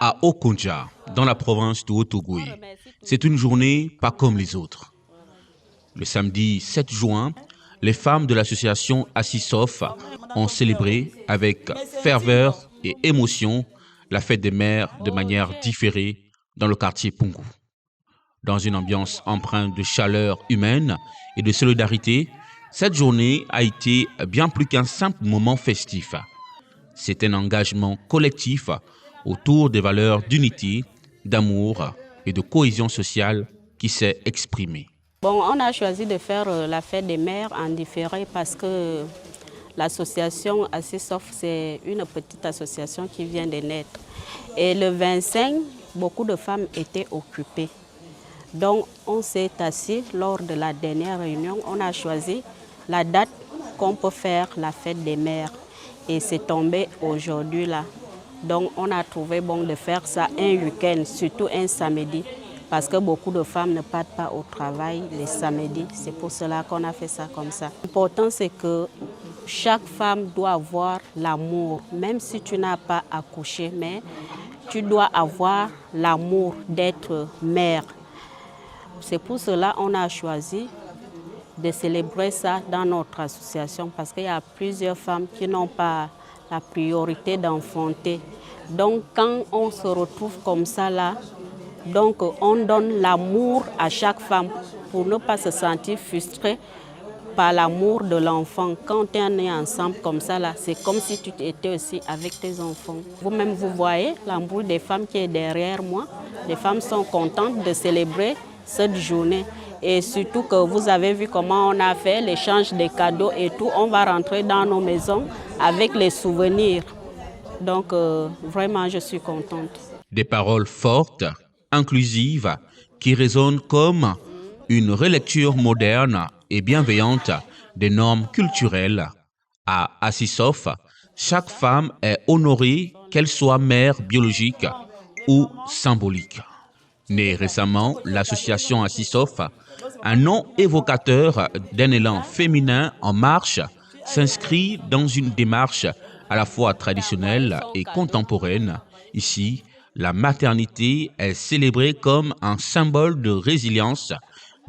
À Okonja, dans la province de Haut-Ogooué, c'est une journée pas comme les autres. Le samedi 7 juin, les femmes de l'association Assisof ont célébré avec ferveur et émotion la fête des mères de manière différée dans le quartier Pungu. Dans une ambiance empreinte de chaleur humaine et de solidarité, cette journée a été bien plus qu'un simple moment festif. C'est un engagement collectif autour des valeurs d'unité, d'amour et de cohésion sociale qui s'est exprimé. Bon, on a choisi de faire la fête des mères en différé parce que l'association Assisof, c'est une petite association qui vient de naître. Et le 25, beaucoup de femmes étaient occupées. Donc, on s'est assis lors de la dernière réunion, on a choisi la date qu'on peut faire la fête des mères. Et c'est tombé aujourd'hui là. Donc, on a trouvé bon de faire ça un week-end, surtout un samedi. Parce que beaucoup de femmes ne partent pas au travail les samedis. C'est pour cela qu'on a fait ça comme ça. L'important, c'est que chaque femme doit avoir l'amour. Même si tu n'as pas accouché, mais tu dois avoir l'amour d'être mère. C'est pour cela qu'on a choisi de célébrer ça dans notre association. Parce qu'il y a plusieurs femmes qui n'ont pas la priorité d'enfanter. Donc, quand on se retrouve comme ça là, donc, on donne l'amour à chaque femme pour ne pas se sentir frustrée par l'amour de l'enfant. Quand on est ensemble comme ça, là, c'est comme si tu étais aussi avec tes enfants. Vous-même, vous voyez l'amour des femmes qui est derrière moi. Les femmes sont contentes de célébrer cette journée. Et surtout que vous avez vu comment on a fait l'échange des cadeaux et tout. On va rentrer dans nos maisons avec les souvenirs. Donc, vraiment, je suis contente. Des paroles fortes, inclusive, qui résonne comme une relecture moderne et bienveillante des normes culturelles. À Assisof, chaque femme est honorée, qu'elle soit mère biologique ou symbolique. Née récemment, l'association Assisof, un nom évocateur d'un élan féminin en marche, s'inscrit dans une démarche à la fois traditionnelle et contemporaine. Ici, la maternité est célébrée comme un symbole de résilience,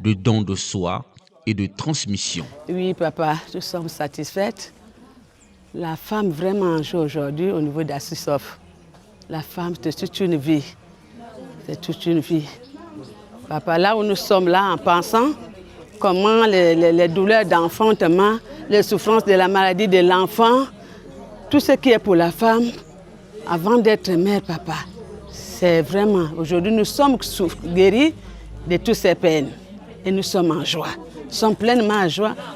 de don de soi et de transmission. Oui, papa, nous sommes satisfaites. La femme vraiment joue aujourd'hui au niveau d'Assisof. La femme, c'est toute une vie. C'est toute une vie. Papa, là où nous sommes là en pensant comment les douleurs d'enfantement, les souffrances de la maladie de l'enfant, tout ce qui est pour la femme, avant d'être mère, papa. C'est vraiment, aujourd'hui, nous sommes guéris de toutes ces peines. Et nous sommes en joie. Nous sommes pleinement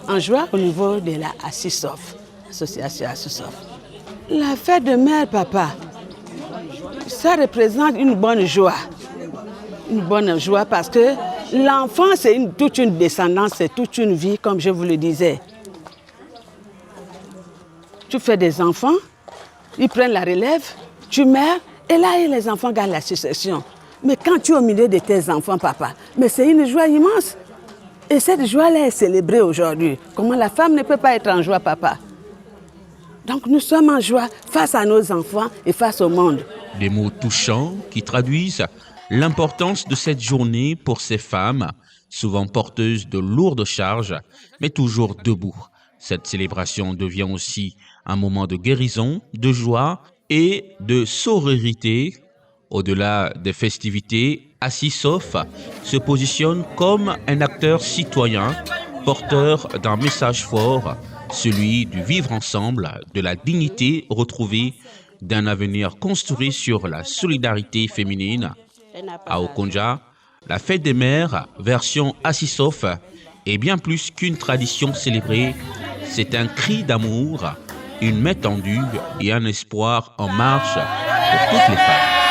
en joie au niveau de la Assisof, l'association Assisof. La fête de mère, papa, ça représente une bonne joie. Une bonne joie parce que l'enfant, c'est toute une descendance, c'est toute une vie, comme je vous le disais. Tu fais des enfants, ils prennent la relève, tu meurs, et là, les enfants gardent la succession. Mais quand tu es au milieu de tes enfants, papa, mais c'est une joie immense. Et cette joie-là est célébrée aujourd'hui. Comment la femme ne peut pas être en joie, papa? Donc nous sommes en joie face à nos enfants et face au monde. Des mots touchants qui traduisent l'importance de cette journée pour ces femmes, souvent porteuses de lourdes charges, mais toujours debout. Cette célébration devient aussi un moment de guérison, de joie et de sororité. Au-delà des festivités, Assisof se positionne comme un acteur citoyen, porteur d'un message fort, celui du vivre ensemble, de la dignité retrouvée, d'un avenir construit sur la solidarité féminine. À Okonja, la fête des mères, version Assisof, est bien plus qu'une tradition célébrée. C'est un cri d'amour, une main tendue et un espoir en marche pour toutes les femmes.